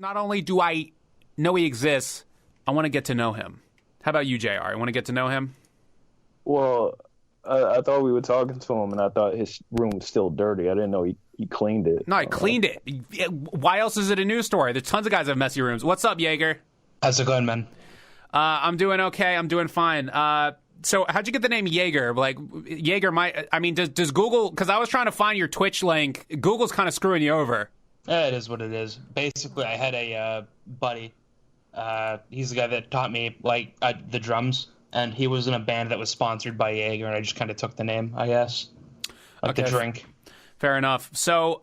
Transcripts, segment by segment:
Not only do I know he exists, I want to get to know him. How about you, JR? You want to get to know him? Well, I thought we were talking to him, and I thought his room was still dirty. I didn't know he cleaned it. No, he cleaned it. Why else is it a news story? There's tons of guys that have messy rooms. What's up, Jaeger? How's it going, man? I'm doing okay. I'm doing fine. So how'd you get the name Jaeger? Like, does Google... Because I was trying to find your Twitch link. Google's kind of screwing you over. It is what it is. Basically, I had a buddy. He's the guy that taught me, the drums. And he was in a band that was sponsored by Jaeger, and I just kind of took the name, I guess. The drink. Fair enough. So,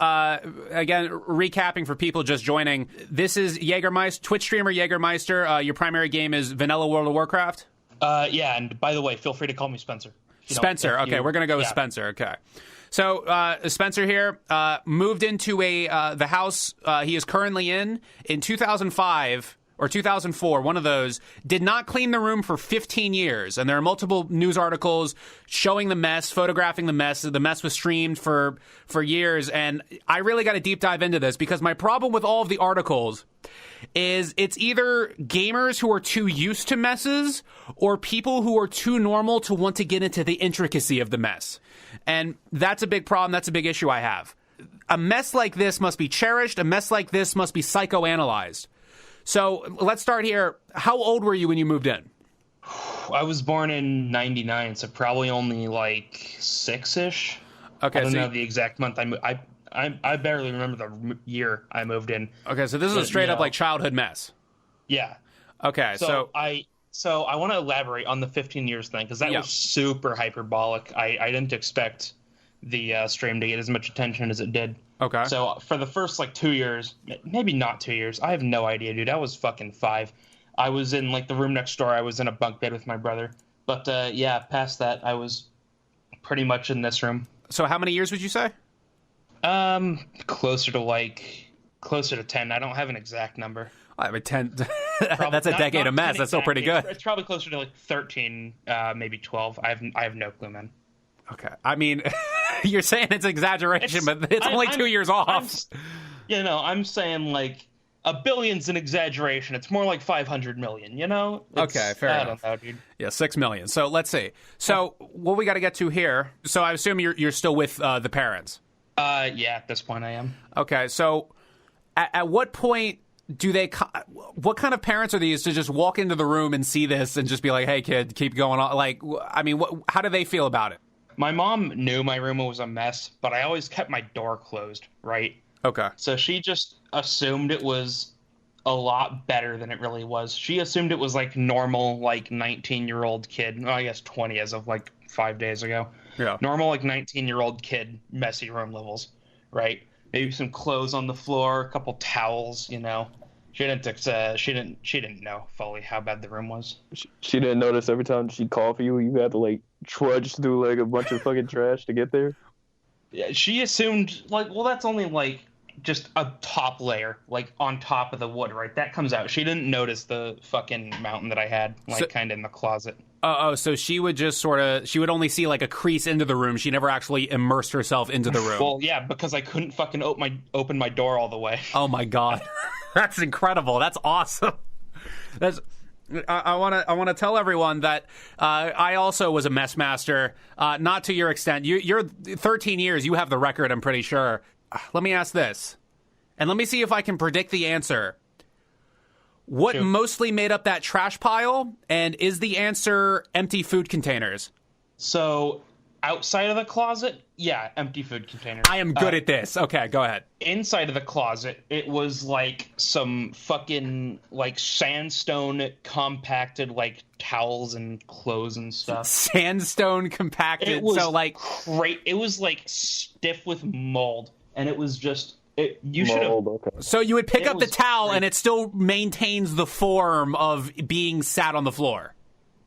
again, recapping for people just joining, this is Jaegerrmeister, Twitch streamer Jaegerrmeister. Your primary game is Vanilla World of Warcraft? Yeah, and by the way, feel free to call me Spencer. Spencer, okay, we're going to go with Spencer, okay. So, Spencer here moved into the house he is currently in 2005... or 2004, one of those, did not clean the room for 15 years. And there are multiple news articles showing the mess, photographing the mess. The mess was streamed for years. And I really got to deep dive into this because my problem with all of the articles is it's either gamers who are too used to messes or people who are too normal to want to get into the intricacy of the mess. And that's a big problem. That's a big issue I have. A mess like this must be cherished. A mess like this must be psychoanalyzed. So let's start here. How old were you when you moved in? I was born in 99, so probably only like 6-ish. Okay, I don't know the exact month. I barely remember the year I moved in. Okay, so this is a straight up like childhood mess. Yeah. Okay, so I want to elaborate on the 15 years thing because that was super hyperbolic. I didn't expect the stream to get as much attention as it did. Okay. So for the first 2 years, maybe not 2 years, I have no idea, dude. I was fucking 5. I was in the room next door. I was in a bunk bed with my brother. But past that, I was pretty much in this room. So how many years would you say? Closer to 10. I don't have an exact number. I mean, 10. That's a decade of mess. That's still pretty good. It's probably closer to 13, maybe 12. I have no clue, man. Okay. I mean, you're saying it's exaggeration, but it's only 2 years off. I'm saying a billion's an exaggeration. It's more like 500 million, Okay, fair enough. I don't know, dude. Yeah, 6 million. So let's see. So what we got to get to here. So I assume you're still with the parents. Yeah, at this point I am. Okay, so at what point do they? What kind of parents are these to just walk into the room and see this and just be like, "Hey, kid, keep going on"? How do they feel about it? My mom knew my room was a mess, but I always kept my door closed, right? Okay. So she just assumed it was a lot better than it really was. She assumed it was normal, 19-year-old kid. Well, I guess 20 as of 5 days ago. Yeah. Normal, 19-year-old kid, messy room levels, right? Maybe some clothes on the floor, a couple towels, She didn't know fully how bad the room was. She didn't notice every time she called for you, you had to trudge through a bunch of fucking trash to get there. Yeah, she assumed that's only just a top layer, on top of the wood, right? That comes out. She didn't notice the fucking mountain that I had, kind of in the closet. So she would just she would only see a crease into the room. She never actually immersed herself into the room. Well, yeah, because I couldn't fucking open my door all the way. Oh my God. That's incredible. That's awesome. I want to tell everyone that I also was a mess master, not to your extent. You're 13 years. You have the record, I'm pretty sure. Let me ask this, and let me see if I can predict the answer. What mostly made up that trash pile, and is the answer empty food containers? So outside of the closet, yeah, empty food containers. I am good at this. Okay, go ahead. Inside of the closet, it was some fucking sandstone compacted towels and clothes and stuff. Sandstone compacted. It was great. It was stiff with mold, and it was just you should have. Okay. So you would pick up the towel, and it still maintains the form of being sat on the floor.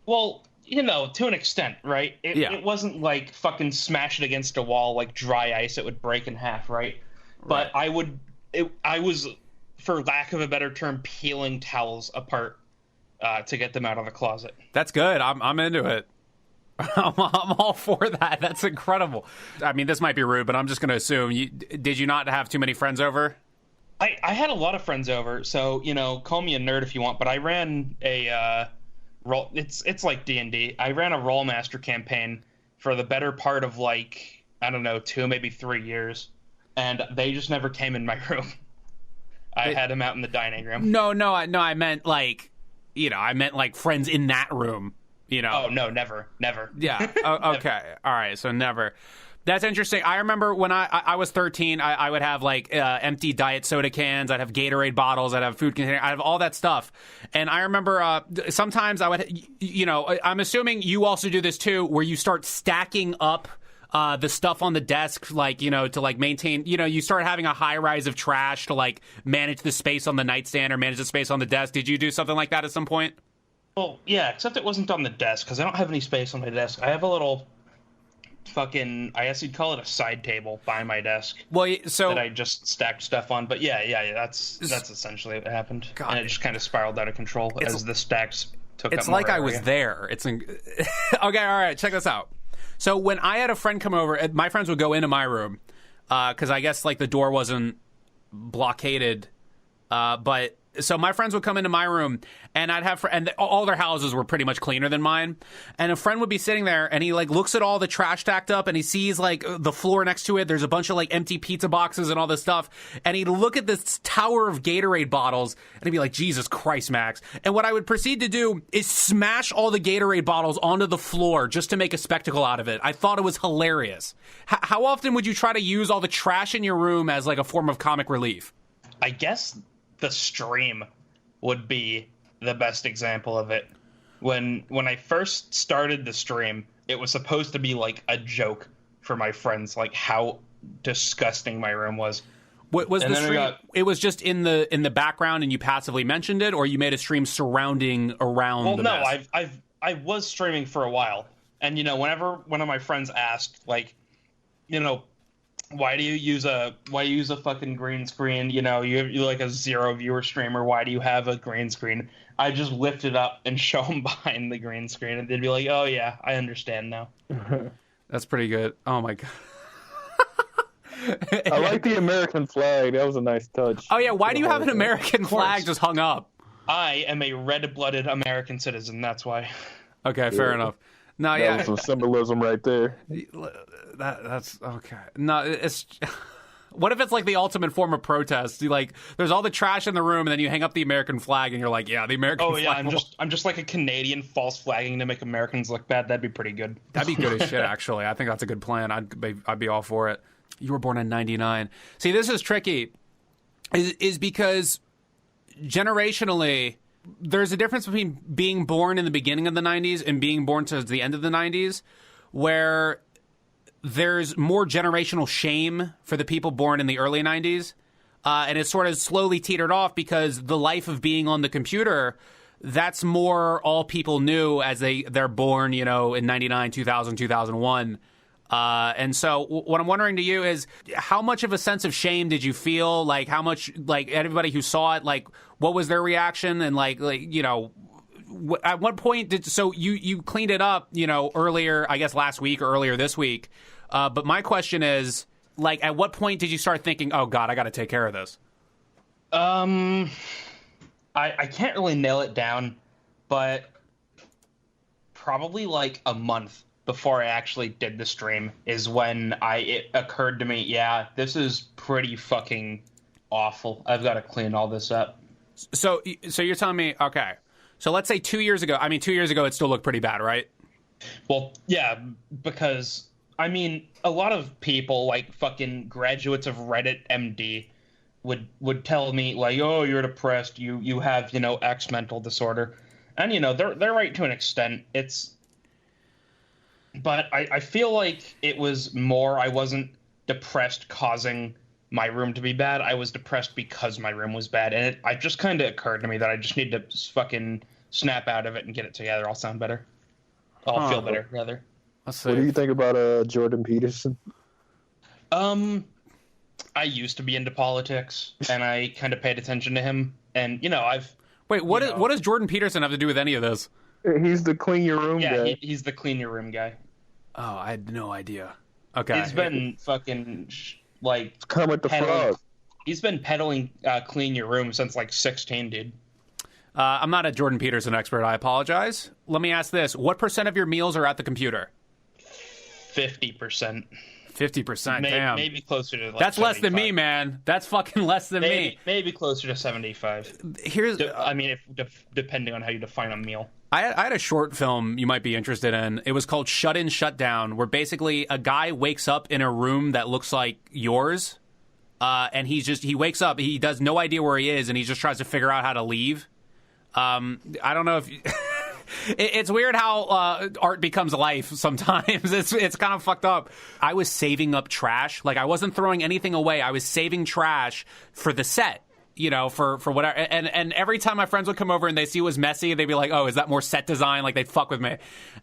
Well, to an extent, right? It wasn't fucking smash it against a wall like dry ice. It would break in half, right? But I was, for lack of a better term, peeling towels apart to get them out of the closet. That's good. I'm into it. I'm all for that. That's incredible. I mean, this might be rude, but I'm just going to assume did you not have too many friends over? I had a lot of friends over, so, call me a nerd if you want, but I ran a roll. It's like D&D. I ran a Rollmaster campaign for the better part of, like, I don't know, 2, maybe 3 years, and they just never came in my room. I had them out in the dining room. No, I meant like, friends in that room, Oh, no, never. Yeah. Okay. All right. So never. That's interesting. I remember when I was 13, I would have like empty diet soda cans. I'd have Gatorade bottles. I'd have food containers. I'd have all that stuff. And I remember sometimes I would, I'm assuming you also do this too, where you start stacking up the stuff on the desk, like, to like maintain, you start having a high rise of trash to like manage the space on the nightstand or manage the space on the desk. Did you do something like that at some point? Well, yeah, except it wasn't on the desk because I don't have any space on my desk. I have a little fucking, I guess you'd call it a side table by my desk. Well, so that I just stacked stuff on. But yeah, that's essentially what happened. God, and it just kind of spiraled out of control as the stacks took up more area. It's like I was there. Okay, all right, check this out. So when I had a friend come over, my friends would go into my room because I guess like the door wasn't blockaded, but so my friends would come into my room, and I'd have, and all their houses were pretty much cleaner than mine. And a friend would be sitting there, and he like looks at all the trash stacked up, and he sees like the floor next to it. There's a bunch of like empty pizza boxes and all this stuff. And he'd look at this tower of Gatorade bottles, and he'd be like, "Jesus Christ, Max!" And what I would proceed to do is smash all the Gatorade bottles onto the floor just to make a spectacle out of it. I thought it was hilarious. How often would you try to use all the trash in your room as like a form of comic relief? I guess the stream would be the best example of it. When I first started the stream, it was supposed to be like a joke for my friends, like how disgusting my room was. What was the stream? It was just in the background, and you passively mentioned it, or you made a stream surrounding around. Well, the no, mess? I was streaming for a while, and whenever one of my friends asked, like, why do you use a fucking green screen? You like a 0 viewer streamer. Why do you have a green screen? I just lift it up and show them behind the green screen, and they'd be like, "Oh yeah, I understand now." That's pretty good. Oh my god. I like the American flag. That was a nice touch. Oh yeah, why do you have an American flag just hung up? I am a red-blooded American citizen. That's why. Okay, fair enough. No, that was some symbolism right there. That's okay. No, it's. What if it's like the ultimate form of protest? There's all the trash in the room, and then you hang up the American flag, and you're like, yeah, the American flag. Oh yeah, I'm just like a Canadian false flagging to make Americans look bad. That'd be pretty good. That'd be good as shit, actually. I think that's a good plan. I'd be all for it. You were born in '99. See, this is tricky, is because generationally, there's a difference between being born in the beginning of the 90s and being born towards the end of the 90s, where there's more generational shame for the people born in the early 90s. And it's sort of slowly teetered off because the life of being on the computer, that's more all people knew as they're born, in 99, 2000, 2001. And so what I'm wondering to you is, how much of a sense of shame did you feel? Like, how much, like, everybody who saw it, like, what was their reaction? And at what point so you cleaned it up, earlier, I guess last week or earlier this week. But my question is, like, at what point did you start thinking, oh God, I got to take care of this? I can't really nail it down, but probably like a month before I actually did the stream is when it occurred to me, yeah, this is pretty fucking awful. I've got to clean all this up. So you're telling me, okay, so let's say 2 years ago, 2 years ago it still looked pretty bad, right? Well, yeah, because, a lot of people, like fucking graduates of Reddit MD, would tell me, like, oh, you're depressed, you have, X mental disorder. And, they're right to an extent. But I feel like it was more, I wasn't depressed causing my room to be bad. I was depressed because my room was bad. And it just kind of occurred to me that I just need to fucking snap out of it and get it together. I'll sound better. I'll feel better, rather. What do you think about Jordan Peterson? I used to be into politics, and I kind of paid attention to him. And, Wait, what does Jordan Peterson have to do with any of this? He's the clean your room guy. Yeah, he's the clean your room guy. Oh, I had no idea. Okay. He's been fucking, Kermit the Frog. He's been peddling clean your room since like 16, dude. I'm not a Jordan Peterson expert. I apologize. Let me ask this: what % of your meals are at the computer? 50%. 50%. Damn. Maybe closer to. Like That's 75. less than me, man. That's fucking less than me. Maybe closer to 75. Depending on how you define a meal. I had a short film you might be interested in. It was called Shut In, Shut Down, where basically a guy wakes up in a room that looks like yours, and he wakes up, he does no idea where he is, and he just tries to figure out how to leave. I don't know if... It's weird how art becomes life sometimes. It's kind of fucked up. I was saving up trash. Like, I wasn't throwing anything away. I was saving trash for the set. You know, for whatever, and every time my friends would come over and they see it was messy, they'd be like, "Oh, is that more set design?" Like, they'd fuck with me.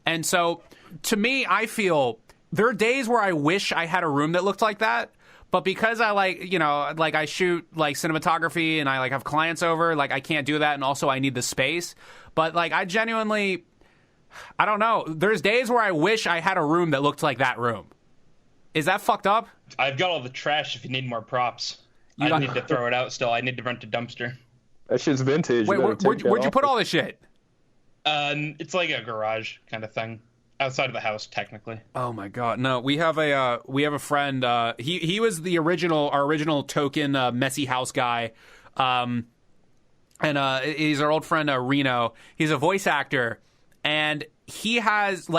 And so, to me, I feel there are days where I wish I had a room that looked like that, but because I I shoot like cinematography and I like have clients over, like I can't do that, and also I need the space. But like I genuinely, I don't know. There's days where I wish I had a room that looked like that room. Is that fucked up? I've got all the trash. If you need more props. I need to throw it out still. I need to rent a dumpster. That shit's vintage. Wait, where'd you put all this shit? It's like a garage kind of thing. Outside of the house, technically. Oh my god. No, we have a friend, he was our original token messy house guy. And he's our old friend Reno. He's a voice actor, and he had the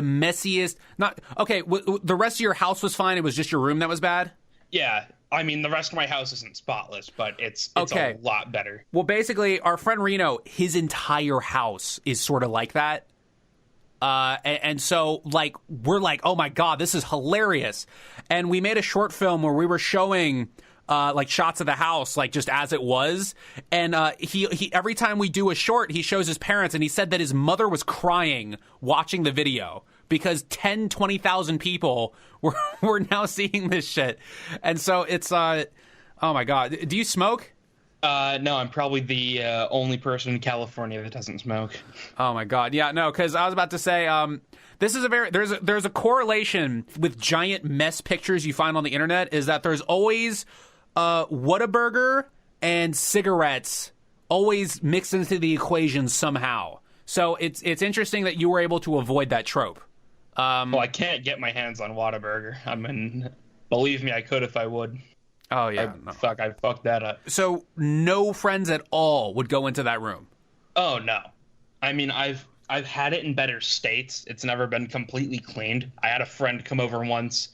messiest the rest of your house was fine, it was just your room that was bad? Yeah, I mean, the rest of my house isn't spotless, but it's a lot better. Well, basically, our friend Reno, his entire house is sort of like that. And so, like, we're like, oh my god, this is hilarious. And we made a short film where we were showing, like, shots of the house, like, just as it was. And he every time we do a short, he shows his parents, and he said that his mother was crying watching the video. Because 20,000 people were now seeing this shit. And so it's, oh my God. Do you smoke? No, I'm probably the only person in California that doesn't smoke. Oh my God. Yeah, no, because I was about to say, this is there's a correlation with giant mess pictures you find on the internet, is that there's always Whataburger and cigarettes always mixed into the equation somehow. So it's interesting that you were able to avoid that trope. Well, I can't get my hands on Whataburger. Believe me, I could if I would. Oh yeah, I fucked that up. So no friends at all would go into that room? Oh no, I mean I've had it in better states. It's never been completely cleaned. I had a friend come over once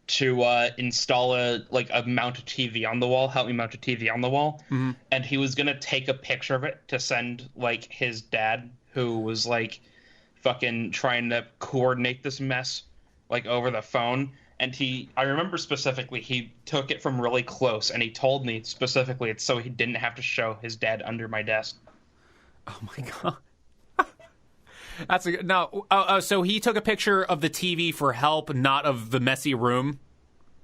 to install a mount a TV on the wall, help me mount a TV on the wall, mm-hmm. and he was gonna take a picture of it to send like his dad, who was like fucking trying to coordinate this mess like over the phone. And I remember specifically, he took it from really close, and he told me specifically it's so he didn't have to show his dad under my desk. Oh my god, that's a good. No, so he took a picture of the TV for help, not of the messy room.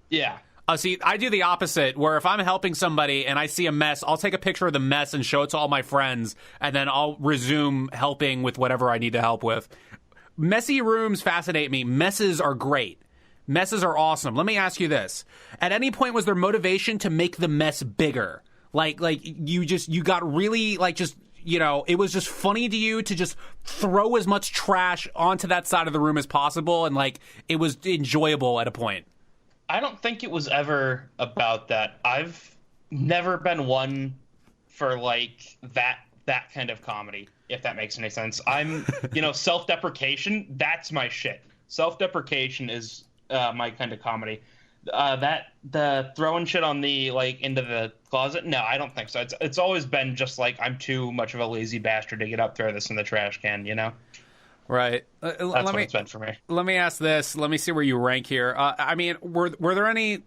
Yeah. See, I do the opposite, where if I'm helping somebody and I see a mess, I'll take a picture of the mess and show it to all my friends, and then I'll resume helping with whatever I need to help with. Messy rooms fascinate me. Messes are great. Messes are awesome. Let me ask you this. At any point, was there motivation to make the mess bigger? Like you got really, like, just, you know, it was just funny to you to just throw as much trash onto that side of the room as possible, and, like, it was enjoyable at a point? I don't think it was ever about that. I've never been one for, like, that kind of comedy, if that makes any sense. I'm, self-deprecation, that's my shit. Self-deprecation is my kind of comedy. The throwing shit on the, like, into the closet, no, I don't think so. It's always been just, like, I'm too much of a lazy bastard to get up, throw this in the trash can, you know? Right. That's what it's been for me. Let me ask this. Let me see where you rank here. I mean, were there any...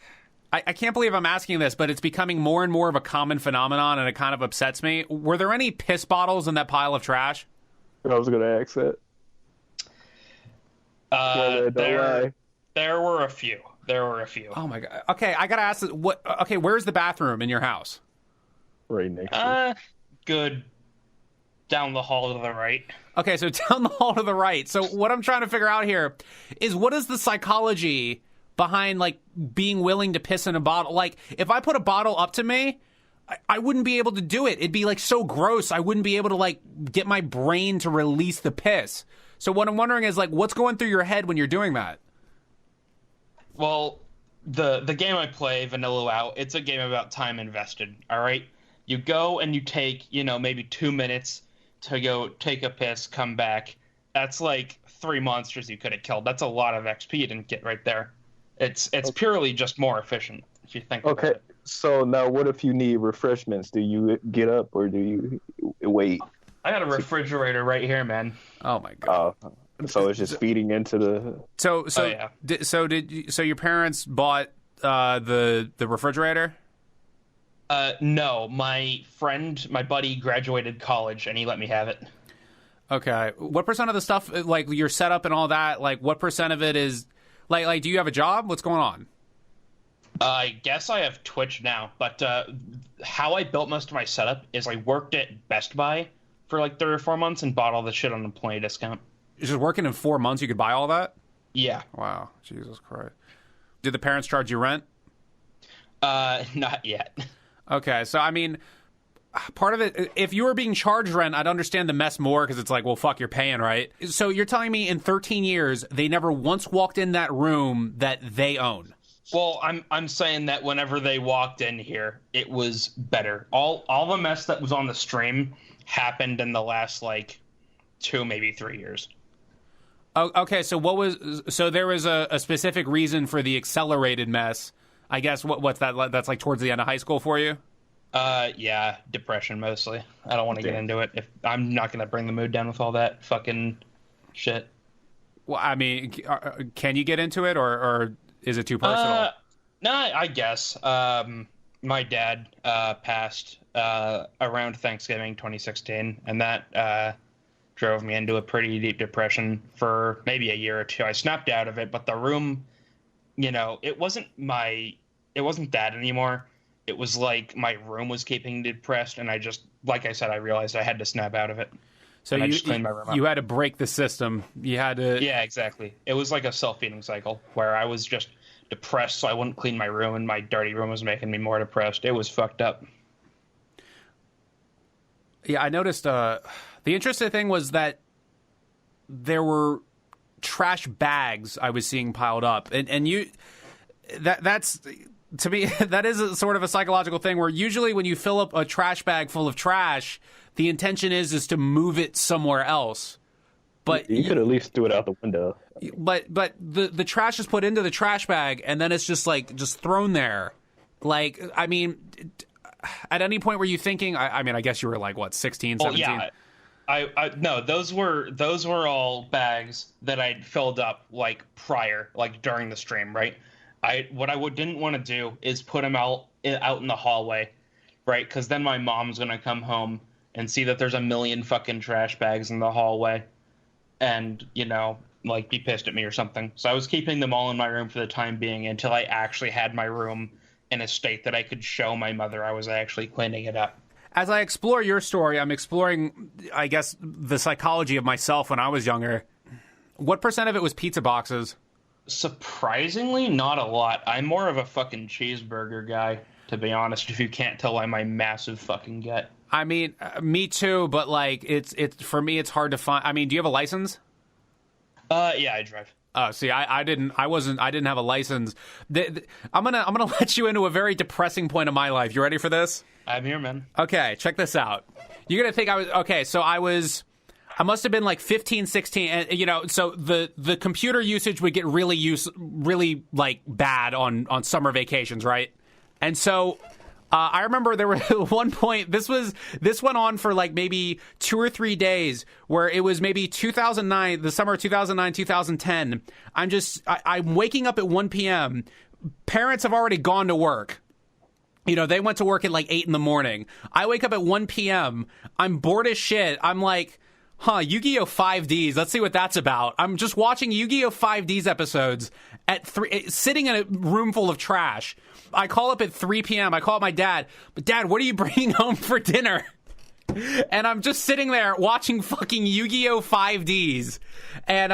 I can't believe I'm asking this, but it's becoming more and more of a common phenomenon, and it kind of upsets me. Were there any piss bottles in that pile of trash? I was going to ask that. There were a few. Oh my god. Okay, I gotta ask this. Where's the bathroom in your house? Right next to it. Good. Down the hall to the right. Okay, so down the hall to the right. So what I'm trying to figure out here is, what is the psychology behind like being willing to piss in a bottle. Like if I put a bottle up to me, I wouldn't be able to do it. It'd be like so gross. I wouldn't be able to like get my brain to release the piss. So what I'm wondering is like, what's going through your head when you're doing that? Well, the game I play, Vanilla WoW, it's a game about time invested. All right, you go and you take maybe 2 minutes to go take a piss, come back. That's like 3 monsters you could have killed. That's a lot of XP you didn't get right there. It's purely just more efficient if you think about it. So now what if you need refreshments? Do you get up or do you wait? I got a refrigerator right here, man. Oh my god. So it's just feeding into the. So your parents bought the refrigerator? No, my buddy graduated college and he let me have it. Okay. What % of the stuff, like your setup and all that, like what % of it is like do you have a job? What's going on? I guess I have Twitch now, but how I built most of my setup is I worked at Best Buy for like 3 or 4 months and bought all the shit on the employee discount. You're just working in 4 months, you could buy all that? Yeah. Wow. Jesus Christ. Did the parents charge you rent? Not yet. Okay. So, I mean, part of it, if you were being charged rent, I'd understand the mess more because it's like, well, fuck, you're paying, right? So you're telling me in 13 years, they never once walked in that room that they own? Well, I'm saying that whenever they walked in here, it was better. All the mess that was on the stream happened in the last like 2, maybe 3 years. Oh, okay, so there was a specific reason for the accelerated mess. I guess what's that? That's like towards the end of high school for you? Yeah, depression mostly. I don't want to get into it. If I'm not going to bring the mood down with all that fucking shit. Well, I mean, can you get into it or is it too personal? No, I guess. My dad passed around Thanksgiving 2016, and that drove me into a pretty deep depression for maybe a year or two. I snapped out of it, but the room, it wasn't that anymore. It was like my room was keeping me depressed, and I just, like I said, I realized I had to snap out of it. So I just cleaned my room up. You had to break the system. You had to... Yeah, exactly. It was like a self-feeding cycle where I was just depressed, so I wouldn't clean my room, and my dirty room was making me more depressed. It was fucked up. Yeah, I noticed the interesting thing was that there were trash bags I was seeing piled up. And you... That's... To me, that is a sort of a psychological thing where usually when you fill up a trash bag full of trash, the intention is to move it somewhere else. But you could at least do it out the window. But the trash is put into the trash bag and then it's just thrown there. Like, I mean, at any point were you thinking? I mean, I guess you were like what, 16, 17? Well, yeah. No, those were all bags that I'd filled up like prior, like during the stream, right? What I didn't want to do is put them out in the hallway, right? Because then my mom's gonna come home and see that there's a million fucking trash bags in the hallway, and like be pissed at me or something. So I was keeping them all in my room for the time being until I actually had my room in a state that I could show my mother I was actually cleaning it up. As I explore your story, I'm exploring, I guess, the psychology of myself when I was younger. What % of it was pizza boxes? Surprisingly, not a lot. I'm more of a fucking cheeseburger guy, to be honest, if you can't tell by my massive fucking gut. I mean, me too, but like it's for me it's hard to find. I mean, do you have a license? Yeah, I drive. See, I didn't have a license. I'm gonna let you into a very depressing point of my life. You ready for this? I'm here, man. Okay, check this out. You're gonna think I must have been like 15, 16, and so the computer usage would get really like bad on summer vacations, right? And so I remember there was one point, this went on for like maybe 2 or 3 days where it was maybe 2009, the summer of 2009, 2010. I'm waking up at 1 p.m. Parents have already gone to work. They went to work at like 8 in the morning. I wake up at 1 p.m. I'm bored as shit. I'm like, Yu-Gi-Oh! 5Ds. Let's see what that's about. I'm just watching Yu-Gi-Oh! 5Ds episodes at 3, sitting in a room full of trash. I call up at 3 p.m. I call up my dad. But Dad, what are you bringing home for dinner? And I'm just sitting there watching fucking Yu-Gi-Oh! 5Ds. And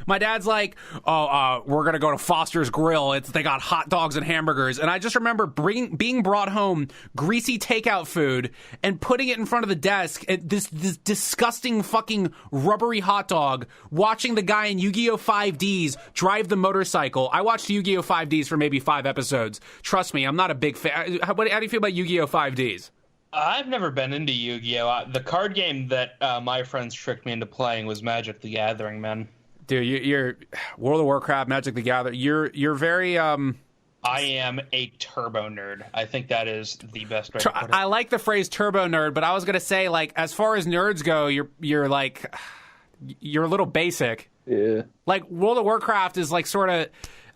my dad's like, we're going to go to Foster's Grill. They got hot dogs and hamburgers. And I just remember being brought home greasy takeout food and putting it in front of the desk. This disgusting fucking rubbery hot dog, watching the guy in Yu-Gi-Oh! 5Ds drive the motorcycle. I watched Yu-Gi-Oh! 5Ds for maybe 5 episodes. Trust me, I'm not a big fan. How do you feel about Yu-Gi-Oh! 5Ds? I've never been into Yu-Gi-Oh! The card game that my friends tricked me into playing was Magic the Gathering, man. Dude, you're World of Warcraft, Magic the Gathering. You're very I am a turbo nerd. I think that is the best way to put it. I like the phrase turbo nerd, but I was gonna say, like, as far as nerds go, you're a little basic. Yeah. Like, World of Warcraft is like sort of,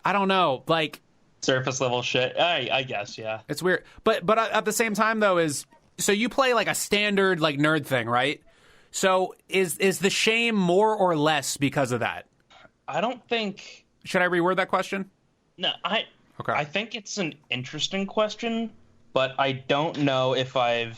I don't know, like surface level shit. I guess, yeah. It's weird, but at the same time though so you play like a standard like nerd thing, right? So is the shame more or less because of that? I don't think. Should I reword that question? No, Okay. I think it's an interesting question, but I don't know if I'd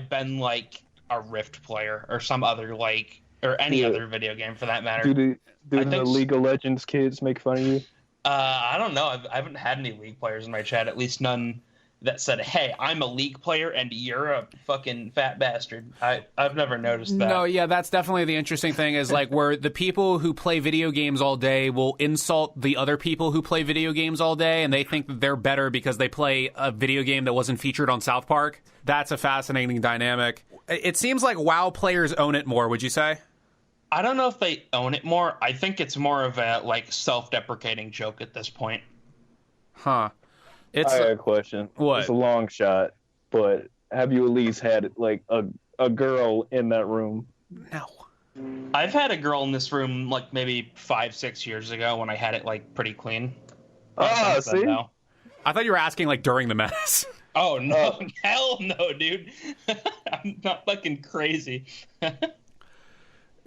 been like a Rift player or some other or any other video game for that matter. Do the League of Legends kids make fun of you? I don't know. I haven't had any League players in my chat, at least none that said, hey, I'm a League player and you're a fucking fat bastard. I've never noticed that. No, yeah, that's definitely the interesting thing is like where the people who play video games all day will insult the other people who play video games all day, and they think that they're better because they play a video game that wasn't featured on South Park. That's a fascinating dynamic. It seems like WoW players own it more, would you say? I don't know if they own it more. I think it's more of a self-deprecating joke at this point. Huh. I got a question. What? It's a long shot, but have you at least had like a girl in that room? No. I've had a girl in this room maybe 5-6 years ago when I had it pretty clean. See? No. I thought you were asking during the mess. Oh no, hell no, dude. I'm not fucking crazy.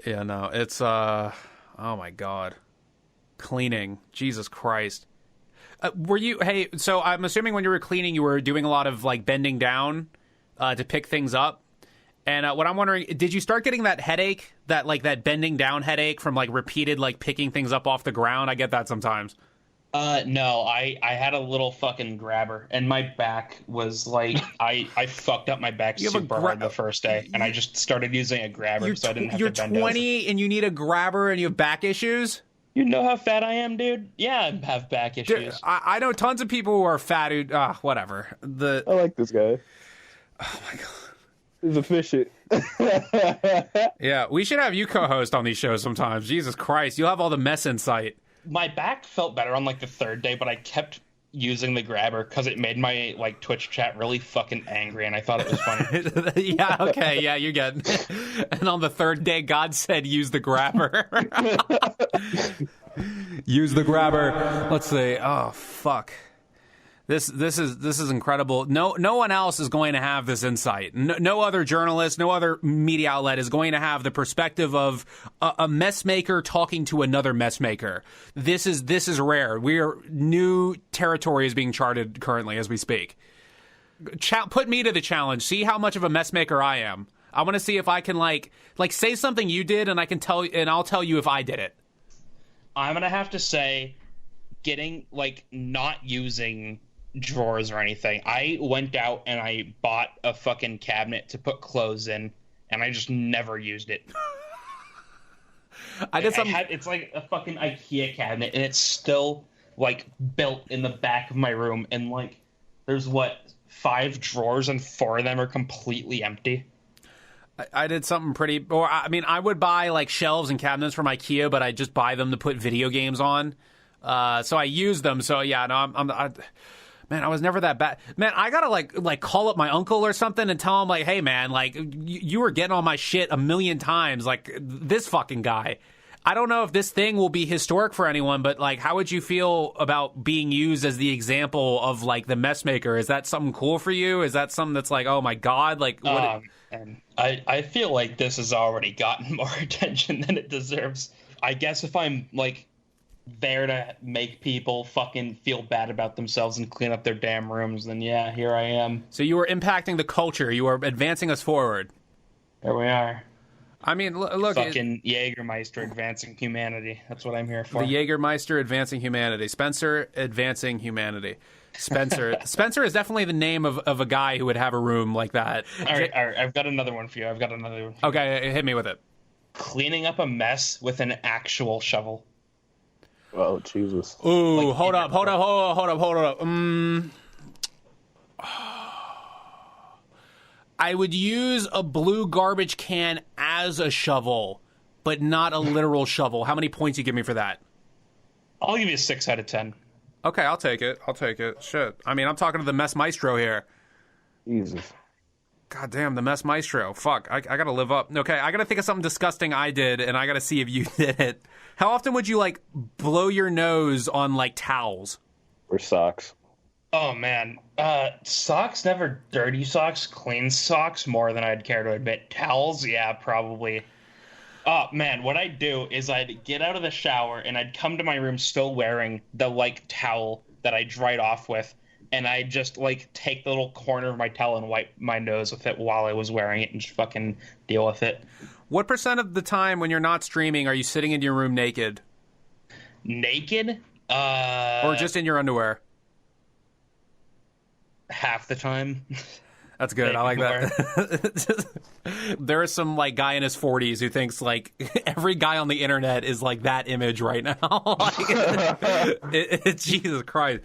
Yeah, no, it's oh my God. Cleaning. Jesus Christ. So I'm assuming when you were cleaning, you were doing a lot of bending down to pick things up. And what I'm wondering, did you start getting that headache, that bending down headache from repeated picking things up off the ground? I get that sometimes. No, I had a little fucking grabber, and my back was I fucked up my back super hard the first day, and I just started using a grabber, so I didn't have to bend. You're 20 and you need a grabber, and you have back issues? You know how fat I am, dude? Yeah, I have back issues. Dude, I know tons of people who are fat who, whatever. I like this guy. Oh my God. He's efficient. Yeah, we should have you co-host on these shows sometimes. Jesus Christ, you'll have all the mess insight. My back felt better on the third day, but I kept using the grabber because it made my Twitch chat really fucking angry, and I thought it was funny. Yeah, okay, yeah, you get it. And on the third day, God said, use the grabber. Use the grabber. Let's see. Oh, fuck. This is incredible. No one else is going to have this insight. No other journalist, no other media outlet is going to have the perspective of a mess maker talking to another mess maker. This is rare. New territory is being charted currently as we speak. Put me to the challenge. See how much of a mess maker I am. I want to see if I can say something you did, and I'll tell you if I did it. I'm gonna have to say, getting not using drawers or anything. I went out and I bought a fucking cabinet to put clothes in, and I just never used it. It's like a fucking IKEA cabinet, and it's still built in the back of my room, and there's 5 drawers, and 4 of them are completely empty. I did something pretty, or I mean, I would buy shelves and cabinets from IKEA, but I just buy them to put video games on. So I use them. So yeah, no, man, I was never that bad. Man, I gotta call up my uncle or something and tell him hey man, you were getting on my shit a million times, this fucking guy. I don't know if this thing will be historic for anyone, but how would you feel about being used as the example of the mess maker? Is that something cool for you? Is that something that's oh my God, what? And I feel like this has already gotten more attention than it deserves. I guess if I'm there to make people fucking feel bad about themselves and clean up their damn rooms, then yeah, here I am. So you were impacting the culture. You were advancing us forward. There we are. I mean, look. Fucking Jaegerrmeister advancing humanity. That's what I'm here for. The Jaegerrmeister advancing humanity. Spencer advancing humanity. Spencer. Spencer is definitely the name of a guy who would have a room like that. All right. I've got another one for you. Okay, hit me with it. Cleaning up a mess with an actual shovel. Oh, Jesus. Ooh, hold up. I would use a blue garbage can as a shovel, but not a literal shovel. How many points you give me for that? I'll give you a 6 out of 10. Okay, I'll take it. Shit. I mean, I'm talking to the mess maestro here. Jesus. God damn, the mess maestro. Fuck, I gotta live up. Okay, I gotta think of something disgusting I did, and I gotta see if you did it. How often would you, like, blow your nose on, like, towels? Or socks. Oh, man. Socks, never dirty socks. Clean socks, more than I'd care to admit. Towels, yeah, probably. Oh, man, what I'd do is I'd get out of the shower, and I'd come to my room still wearing the, like, towel that I dried off with, and I'd just, like, take the little corner of my towel and wipe my nose with it while I was wearing it and just fucking deal with it. What % of the time when you're not streaming are you sitting in your room naked? Naked? Or just in your underwear? Half the time. That's good. I like that. There is some, like, guy in his 40s who thinks, like, every guy on the internet is, like, that image right now. Jesus Christ.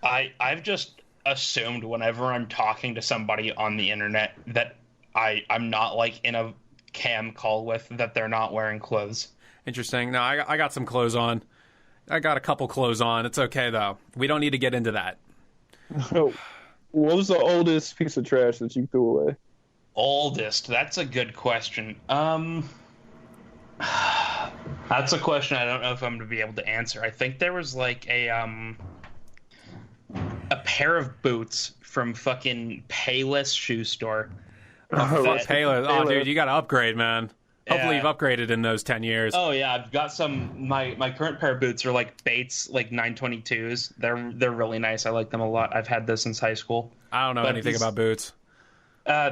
I've just assumed whenever I'm talking to somebody on the internet that I'm not, like, in a cam call with, that they're not wearing clothes. Interesting. No, I got some clothes on. I got a couple clothes on. It's okay, though. We don't need to get into that. What was the oldest piece of trash that you threw away? Oldest? That's a good question. That's a question I don't know if I'm going to be able to answer. I think there was, like, a pair of boots from fucking Payless shoe store. Payless. Oh, dude, you got to upgrade, man. Hopefully you've upgraded in those 10 years. Oh, yeah, I've got some. My current pair of boots are like Bates, like 922s. They're really nice. I like them a lot. I've had those since high school. I don't know anything about boots.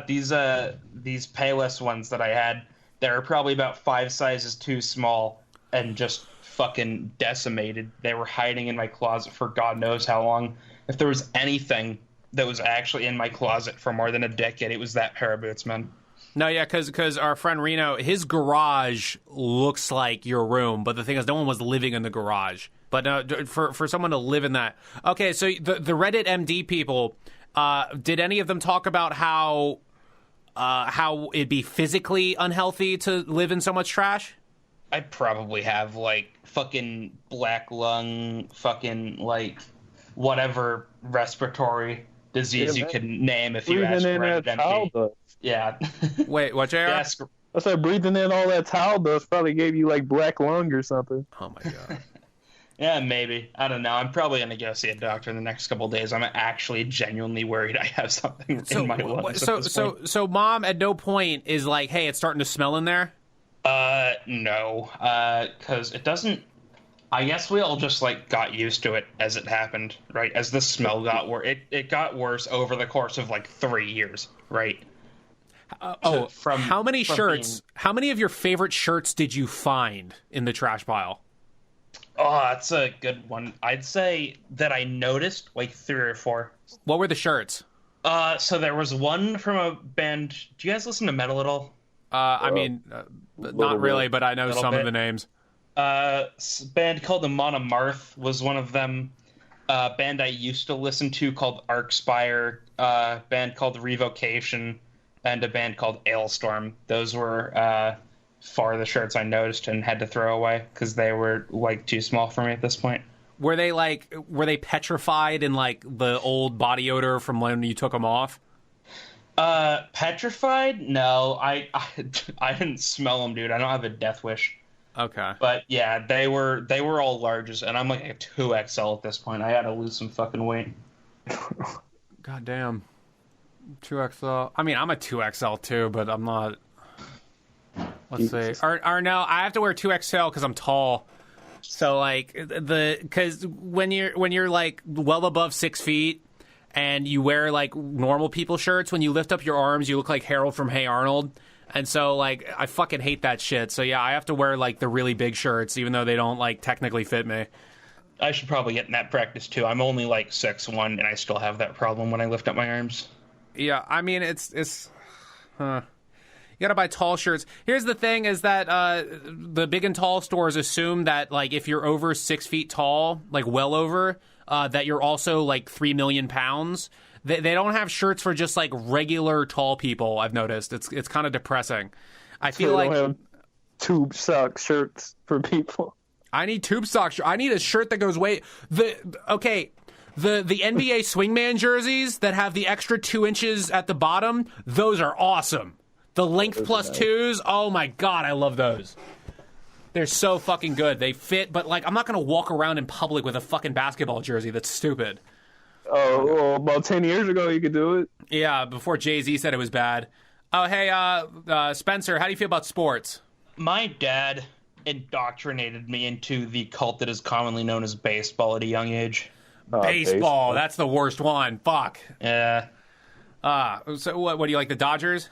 These Payless ones that I had, they're probably about 5 sizes too small and just fucking decimated. They were hiding in my closet for God knows how long. If there was anything that was actually in my closet for more than a decade, it was that pair of boots, man. No, yeah, because our friend Reno, his garage looks like your room, but the thing is, no one was living in the garage. But for someone to live in that, okay. So the Reddit MD people, did any of them talk about how it'd be physically unhealthy to live in so much trash? I probably have, like, fucking black lung, fucking, like, whatever respiratory disease you could name if you asked Reddit MD. Yeah. Wait, what, JR? I said breathing in all that towel dust probably gave you, like, black lung or something. Oh, my God. Yeah, maybe. I don't know. I'm probably going to go see a doctor in the next couple of days. I'm actually genuinely worried I have something in my lungs. So mom at no point is like, hey, it's starting to smell in there? No. Because it doesn't... I guess we all just, like, got used to it as it happened, right? As the smell got worse. It got worse over the course of, like, 3 years, right? How many shirts? How many of your favorite shirts did you find in the trash pile? Oh, that's a good one. I'd say that I noticed like 3 or 4. What were the shirts? So there was one from a band. Do you guys listen to metal at all? I mean, not really, but I know some of the names. Band called the Monomarth was one of them. Band I used to listen to called Arcspire. Band called Revocation. And a band called Ailstorm. Those were 4 of the shirts I noticed and had to throw away because they were, like, too small for me at this point. Were they petrified in, like, the old body odor from when you took them off? Petrified? No, I didn't smell them, dude. I don't have a death wish. Okay. But yeah, they were all larges, and I'm like a 2XL at this point. I had to lose some fucking weight. God damn. 2XL. I mean, I'm a 2XL too, but I'm not. Let's see. Or no, I have to wear 2XL because I'm tall. So like because when you're like well above 6 feet and you wear like normal people shirts, when you lift up your arms, you look like Harold from Hey Arnold. And so like I fucking hate that shit. So yeah, I have to wear like the really big shirts, even though they don't like technically fit me. I should probably get in that practice too. I'm only like 6'1", and I still have that problem when I lift up my arms. Yeah, I mean it's you gotta buy tall shirts. Here's the thing: is that the big and tall stores assume that like if you're over 6 feet tall, like well over, that you're also like 3 million pounds. They don't have shirts for just like regular tall people. I've noticed it's kind of depressing. I feel like don't have tube sock shirts for people. I need tube sock. I need a shirt that goes way the NBA swingman jerseys that have the extra 2 inches at the bottom. Those are awesome. The length plus twos, oh my god, I love those. They're so fucking good. They fit, but like I'm not gonna walk around in public with a fucking basketball jersey. That's stupid. Oh, well, about 10 years ago you could do it. Yeah, before Jay-Z said it was bad. Oh, hey, Spencer, how do you feel about sports? My dad indoctrinated me into the cult that is commonly known as baseball at a young age. Baseball, that's the worst one. Fuck. Yeah. So what do you like, the Dodgers?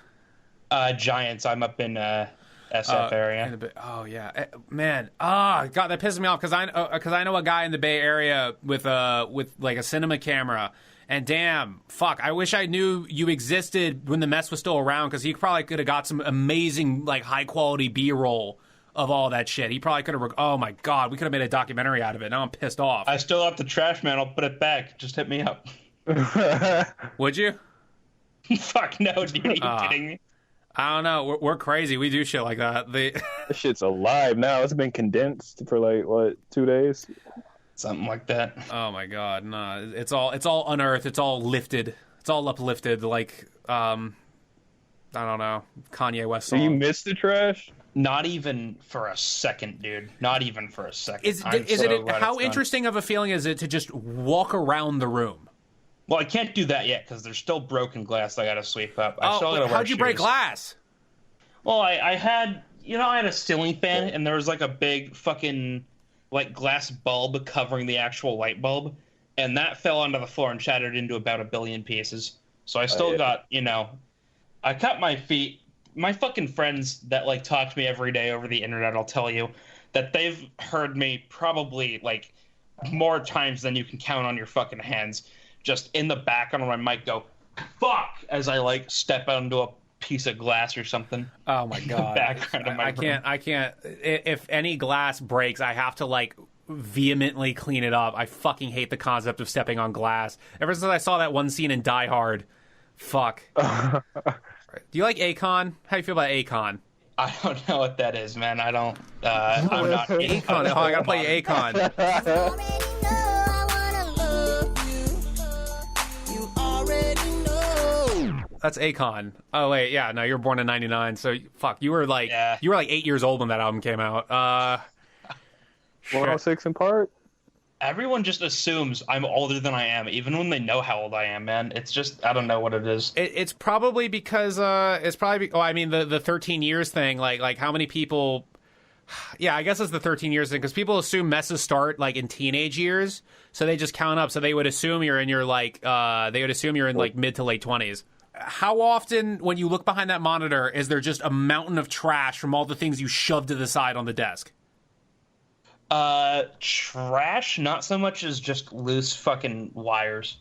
Giants. I'm up in SF area. Oh yeah, man. God, that pisses me off because I know a guy in the Bay Area with like a cinema camera, and damn, fuck. I wish I knew you existed when the mess was still around because he probably could have got some amazing like high quality B-roll of all that shit. He probably could have. Oh my god, we could have made a documentary out of it. Now I'm pissed off. I still have the trash man. I'll put it back. Just hit me up. Would you? Fuck no, dude. Are you kidding me? I don't know. We're crazy. We do shit like that. This shit's alive now. It's been condensed for like what, 2 days? Something like that. Oh my god, nah. It's all unearthed. It's all lifted. It's all uplifted. Like I don't know, Kanye West song. Do you miss the trash? Not even for a second, dude. Not even for a second. How interesting of a feeling is it to just walk around the room? Well, I can't do that yet because there's still broken glass I gotta sweep up. How'd you break glass? Well, I had a ceiling fan and there was like a big fucking like glass bulb covering the actual light bulb, and that fell onto the floor and shattered into about 1 billion pieces. So I still got, I cut my feet. My fucking friends that like talk to me every day over the internet, I'll tell you that they've heard me probably like more times than you can count on your fucking hands. Just in the background of my mic go, fuck, as I like step onto a piece of glass or something. Oh my god. Background of my I can't. If any glass breaks, I have to like vehemently clean it up. I fucking hate the concept of stepping on glass. Ever since I saw that one scene in Die Hard. Fuck. Do you like Akon? How do you feel about Akon? I don't know what that is, man. I don't. I'm not Akon. Oh, I gotta play Akon. That's Akon. Oh wait, yeah, no, you were born in '99, so fuck, you were like 8 years old when that album came out. 106 in part. Everyone just assumes I'm older than I am, even when they know how old I am, man. It's just, I don't know what it is. It's probably because the 13 years thing. Like how many people? Yeah, I guess it's the 13 years thing because people assume messes start like in teenage years, so they just count up. So they would assume you're in your like mid to late 20s. How often, when you look behind that monitor, is there just a mountain of trash from all the things you shoved to the side on the desk? Trash, not so much as just loose fucking wires.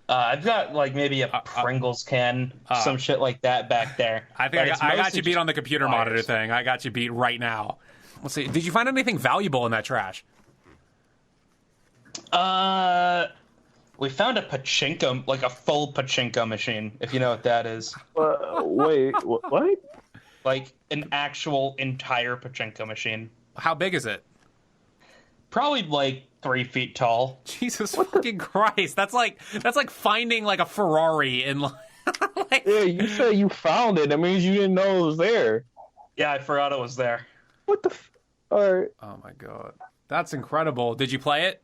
I've got like maybe a Pringles can, some shit like that back there. I think I got you beat on the computer monitor thing. I got you beat right now. Let's see. Did you find anything valuable in that trash? We found a pachinko, like a full pachinko machine, if you know what that is. Wait, what? Like an actual entire pachinko machine. How big is it? Probably like 3 feet tall. Jesus fucking Christ! That's like finding like a Ferrari in like. Yeah, you said you found it. That means you didn't know it was there. Yeah, I forgot it was there. What the? All right. Oh my god, that's incredible. Did you play it?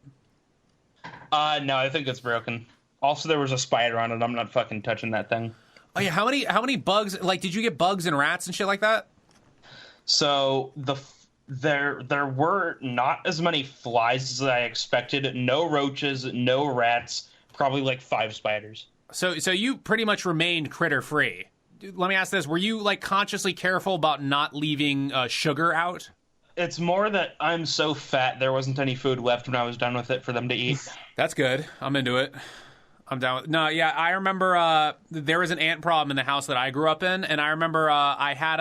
No, I think it's broken. Also, there was a spider on it. I'm not fucking touching that thing. Oh yeah, how many bugs? Like, did you get bugs and rats and shit like that? So There were not as many flies as I expected. No roaches, no rats, probably like 5 spiders. So you pretty much remained critter free. Let me ask this: were you like consciously careful about not leaving sugar out? It's more that I'm so fat there wasn't any food left when I was done with it for them to eat. That's good. I'm into it. I'm down with. No, yeah, I remember there was an ant problem in the house that I grew up in, and I remember I had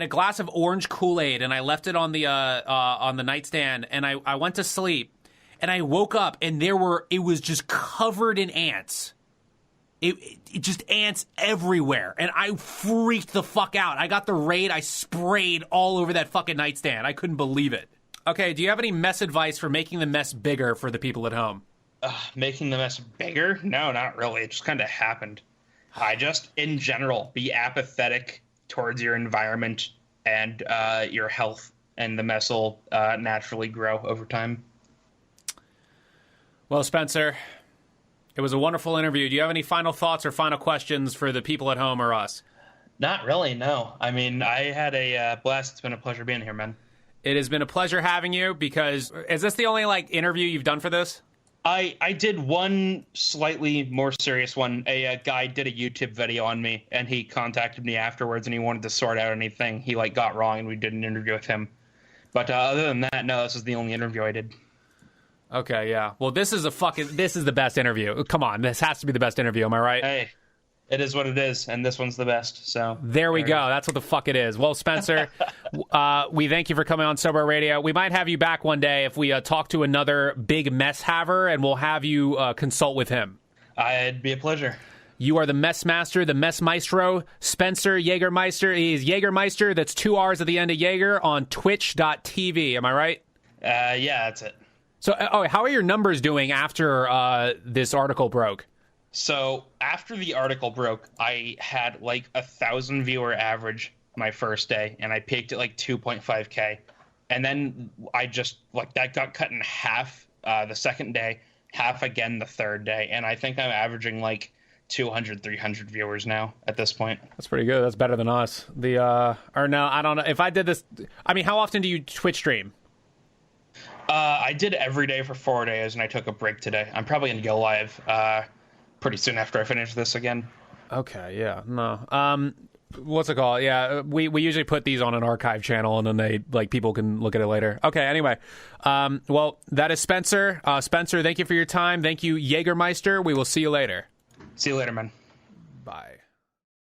a glass of orange Kool-Aid, and I left it on the nightstand, and I went to sleep, and I woke up, and it was just covered in ants. It just ants everywhere, and I freaked the fuck out. I got the Raid, I sprayed all over that fucking nightstand. I couldn't believe it. Okay, do you have any mess advice for making the mess bigger for the people at home? Making the mess bigger? No, not really. It just kind of happened. I just, in general, be apathetic towards your environment and your health, and the mess will naturally grow over time. Well, Spencer, it was a wonderful interview. Do you have any final thoughts or final questions for the people at home or us? Not really, no. I mean, I had a blast. It's been a pleasure being here, man. It has been a pleasure having you, because is this the only interview you've done for this? I did one slightly more serious one. A guy did a YouTube video on me, and he contacted me afterwards, and he wanted to sort out anything he got wrong, and we did an interview with him. But other than that, no, this is the only interview I did. Okay, yeah. Well, this is the best interview. Come on, this has to be the best interview. Am I right? Hey, it is what it is, and this one's the best. So there we go. That's what the fuck it is. Well, Spencer, we thank you for coming on SoBroRadio. We might have you back one day if we talk to another big mess haver, and we'll have you consult with him. It'd be a pleasure. You are the mess master, the mess maestro, Spencer Jaegerrmeister. He's Jaegerrmeister. That's 2 R's at the end of Jaeger on twitch.tv. Am I right? Yeah, that's it. So, how are your numbers doing after this article broke? So after the article broke, I had 1,000 viewer average my first day, and I peaked at 2.5K. And then I just that got cut in half the second day, half again the third day. And I think I'm averaging 200, 300 viewers now at this point. That's pretty good. That's better than us. Or no, I don't know. If I did this, I mean, how often do you Twitch stream? I did every day for 4 days, and I took a break today. I'm probably going to go live pretty soon after I finish this again. Okay, yeah. No. What's it called? Yeah, we usually put these on an archive channel, and then they people can look at it later. Okay, anyway. Well, that is Spencer. Spencer, thank you for your time. Thank you, Jaegerrmeister. We will see you later. See you later, man. Bye.